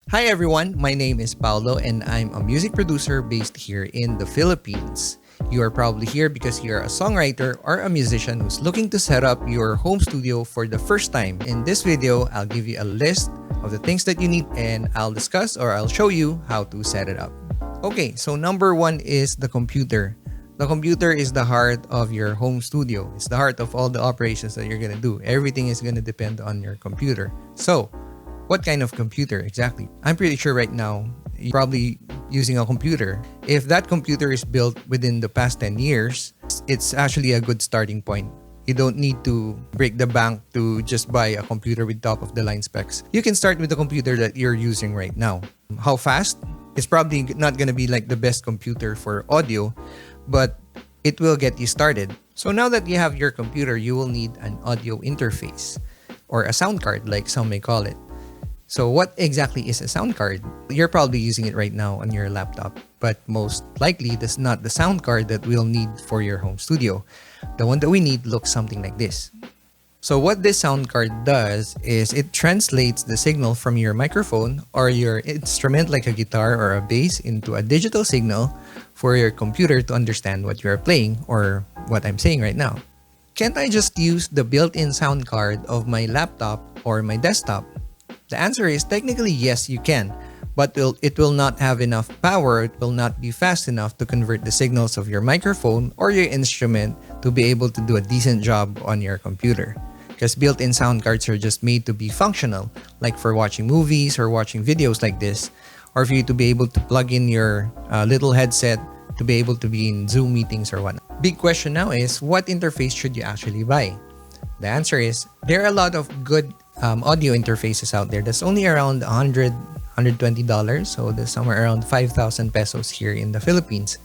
Hi everyone, my name is Paulo and I'm a music producer based here in the Philippines. You are probably here because you're a songwriter or a musician who's looking to set up your home studio for the first time. In this video, I'll give you a list of the things that you need and I'll discuss or I'll show you how to set it up. Okay, so number one is the computer. The computer is the heart of your home studio. It's the heart of all the operations that you're gonna do. Everything is gonna depend on your computer. So, what kind of computer exactly? I'm pretty sure right now you're probably using a computer. If that computer is built within the past 10 years, it's actually a good starting point. You don't need to break the bank to just buy a computer with top of the line specs. You can start with the computer that you're using right now. How fast? It's probably not gonna be like the best computer for audio, but it will get you started. So now that you have your computer, you will need an audio interface or a sound card like some may call it. So what exactly is a sound card? You're probably using it right now on your laptop, but most likely that's not the sound card that we'll need for your home studio. The one that we need looks something like this. So what this sound card does is it translates the signal from your microphone or your instrument like a guitar or a bass into a digital signal for your computer to understand what you are playing or what I'm saying right now. Can't I just use the built-in sound card of my laptop or my desktop? The answer is technically yes, you can, but it will not have enough power, it will not be fast enough to convert the signals of your microphone or your instrument to be able to do a decent job on your computer. Because built-in sound cards are just made to be functional, like for watching movies or watching videos like this, or for you to be able to plug in your little headset to be able to be in Zoom meetings or whatnot. Big question now is, what interface should you actually buy? The answer is, there are a lot of good audio interfaces out there that's only around $100, $120, so there's somewhere around 5,000 pesos here in the Philippines.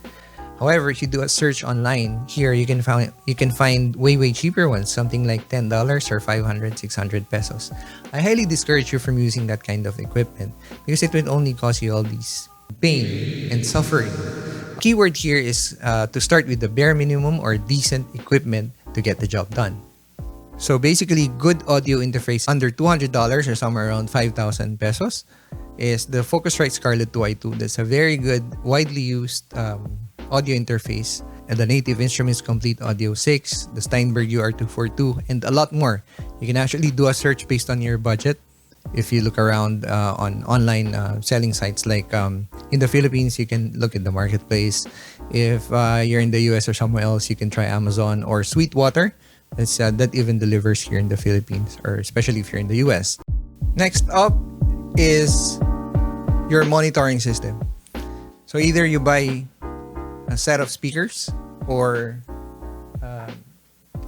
However, if you do a search online, here you can find way cheaper ones, something like $10 or 500, 600 pesos. I highly discourage you from using that kind of equipment because it will only cause you all these pain and suffering. Keyword here is to start with the bare minimum or decent equipment to get the job done. So basically, good audio interface under $200 or somewhere around 5,000 pesos is the Focusrite Scarlett 2i2. That's a very good, widely used audio interface. And the Native Instruments Complete Audio 6, the Steinberg UR242, and a lot more. You can actually do a search based on your budget. If you look around on online selling sites like in the Philippines, you can look at the marketplace. If you're in the US or somewhere else, you can try Amazon or Sweetwater. That even delivers here in the Philippines, or especially if you're in the US. Next up is your monitoring system. So either you buy a set of speakers or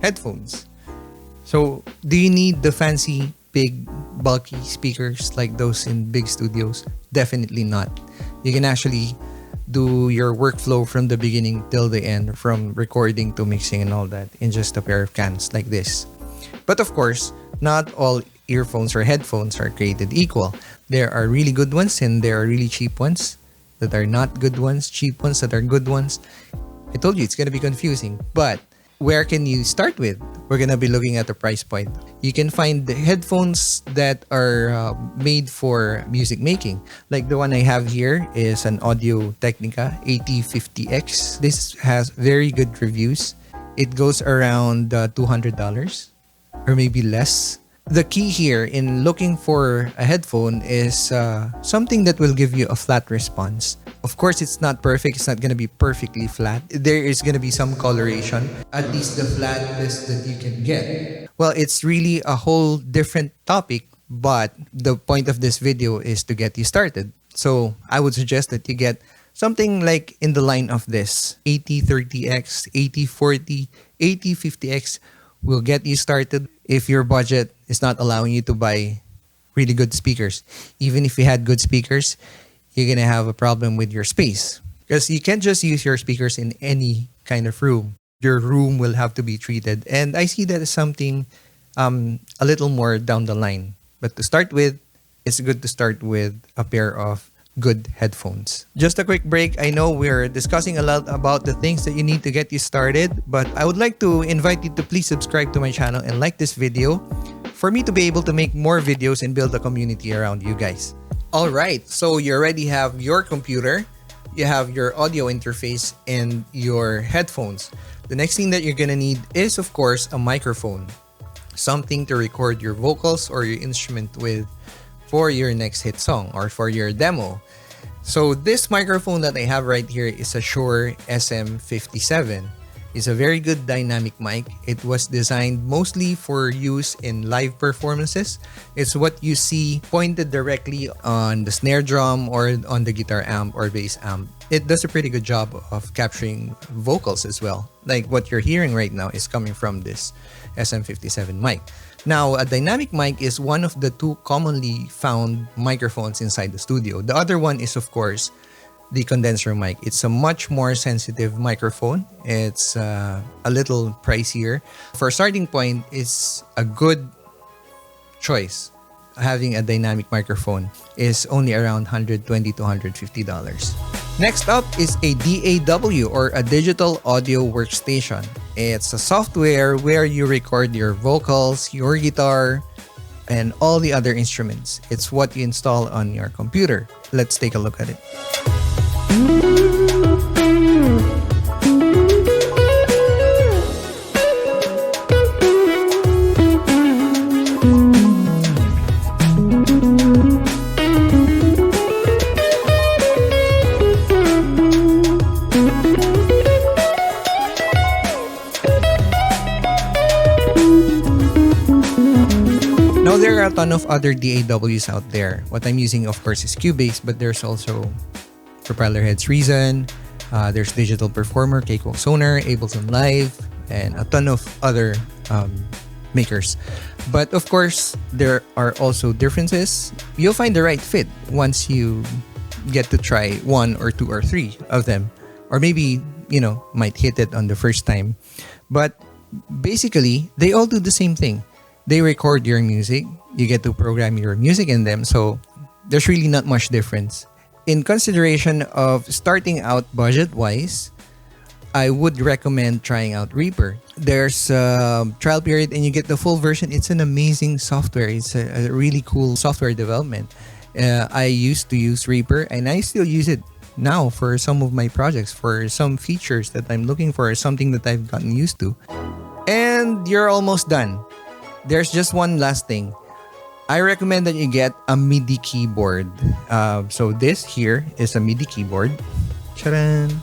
headphones. So do you need the fancy, big, bulky speakers like those in big studios? Definitely not. You can actually do your workflow from the beginning till the end, from recording to mixing and all that, in just a pair of cans like this. But of course, not all earphones or headphones are created equal. There are really good ones and there are really cheap ones that are not good ones, cheap ones that are good ones. I told you it's gonna be confusing, but where can you start with? We're gonna be looking at the price point. You can find the headphones that are made for music making. Like the one I have here is an Audio Technica AT50X. This has very good reviews. It goes around $200 or maybe less. The key here in looking for a headphone is something that will give you a flat response. Of course, it's not perfect. It's not going to be perfectly flat. There is going to be some coloration, at least the flattest that you can get. Well, it's really a whole different topic, but the point of this video is to get you started. So I would suggest that you get something like in the line of this AT30X, AT40, AT50X will get you started if your budget is not allowing you to buy really good speakers. Even if you had good speakers, you're gonna have a problem with your space because you can't just use your speakers in any kind of room. Your room will have to be treated, and I see that as something a little more down the line. But to start with, it's good to start with a pair of good headphones. Just a quick break. I know we're discussing a lot about the things that you need to get you started, but I would like to invite you to please subscribe to my channel and like this video for me to be able to make more videos and build a community around you guys. All right, so you already have your computer, you have your audio interface, and your headphones. The next thing that you're gonna need is, of course, a microphone. Something to record your vocals or your instrument with for your next hit song or for your demo. So this microphone that I have right here is a Shure SM57. It's a very good dynamic mic. It was designed mostly for use in live performances. It's what you see pointed directly on the snare drum or on the guitar amp or bass amp. It does a pretty good job of capturing vocals as well. Like what you're hearing right now is coming from this SM57 mic. Now, a dynamic mic is one of the two commonly found microphones inside the studio. The other one is, of course, the condenser mic. It's a much more sensitive microphone. It's a little pricier. For a starting point, it's a good choice. Having a dynamic microphone is only around $120 to $150. Next up is a DAW or a digital audio workstation. It's a software where you record your vocals, your guitar, and all the other instruments. It's what you install on your computer. Let's take a look at it. Now, there are a ton of other DAWs out there. What I'm using, of course, is Cubase, but there's also Propeller Heads Reason, there's Digital Performer, Cakewalk Sonar, Ableton Live, and a ton of other makers. But of course, there are also differences. You'll find the right fit once you get to try one or two or three of them. Or maybe, might hit it on the first time. But basically, they all do the same thing. They record your music. You get to program your music in them. So there's really not much difference. In consideration of starting out budget-wise, I would recommend trying out Reaper. There's a trial period and you get the full version. It's an amazing software. It's a really cool software development. I used to use Reaper and I still use it now for some of my projects, for some features that I'm looking for, something that I've gotten used to. And you're almost done. There's just one last thing. I recommend that you get a Midi keyboard. So this here is a Midi keyboard. Charan!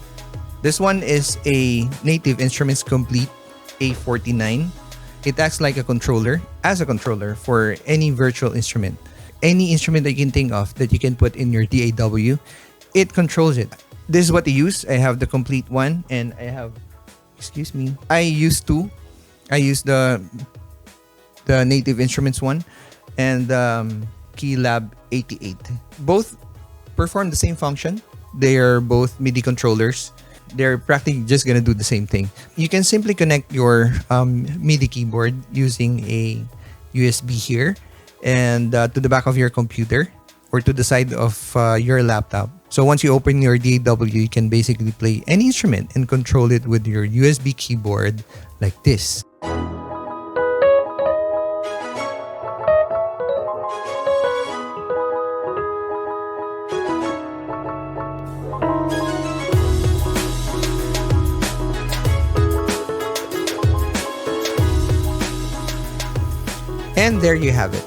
This one is a Native Instruments Complete A49. It acts like a controller, for any virtual instrument. Any instrument that you can think of that you can put in your DAW, it controls it. This is what I use. I have the complete one and I have, I use two. I use the Native Instruments one and Keylab 88. Both perform the same function. They are both MIDI controllers. They're practically just gonna do the same thing. You can simply connect your MIDI keyboard using a USB here and to the back of your computer or to the side of your laptop. So once you open your DAW, you can basically play any instrument and control it with your USB keyboard like this. And there you have it.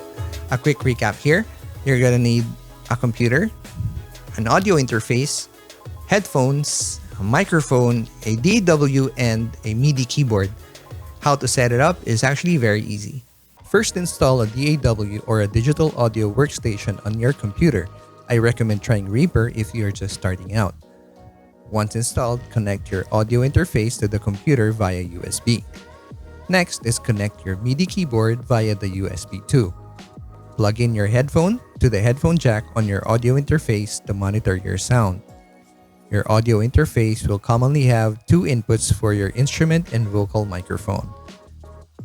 A quick recap here. You're gonna need a computer, an audio interface, headphones, a microphone, a DAW, and a MIDI keyboard. How to set it up is actually very easy. First, install a DAW or a digital audio workstation on your computer. I recommend trying Reaper if you're just starting out. Once installed, connect your audio interface to the computer via USB. Next is connect your MIDI keyboard via the USB 2. Plug in your headphone to the headphone jack on your audio interface to monitor your sound. Your audio interface will commonly have two inputs for your instrument and vocal microphone.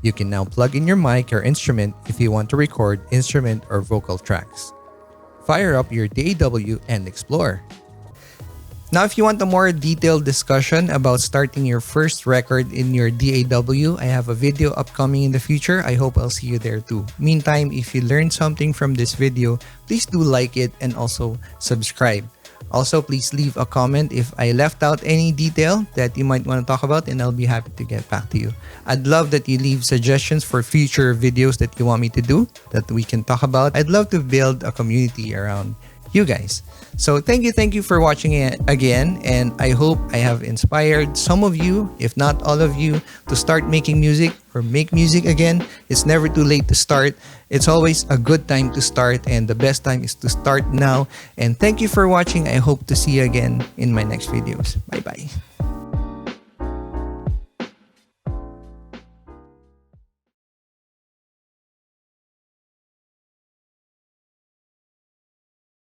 You can now plug in your mic or instrument if you want to record instrument or vocal tracks. Fire up your DAW and explore. Now, if you want a more detailed discussion about starting your first record in your DAW, I have a video upcoming in the future. I hope I'll see you there too. Meantime, if you learned something from this video, please do like it and also subscribe. Also, please leave a comment if I left out any detail that you might want to talk about, and I'll be happy to get back to you. I'd love that you leave suggestions for future videos that you want me to do that we can talk about. I'd love to build a community around you guys. So thank you for watching it again, and I hope I have inspired some of you, if not all of you, to start making music or make music again. It's never too late to start. It's always a good time to start, and the best time is to start now. And thank you for watching. I hope to see you again in my next videos. Bye bye.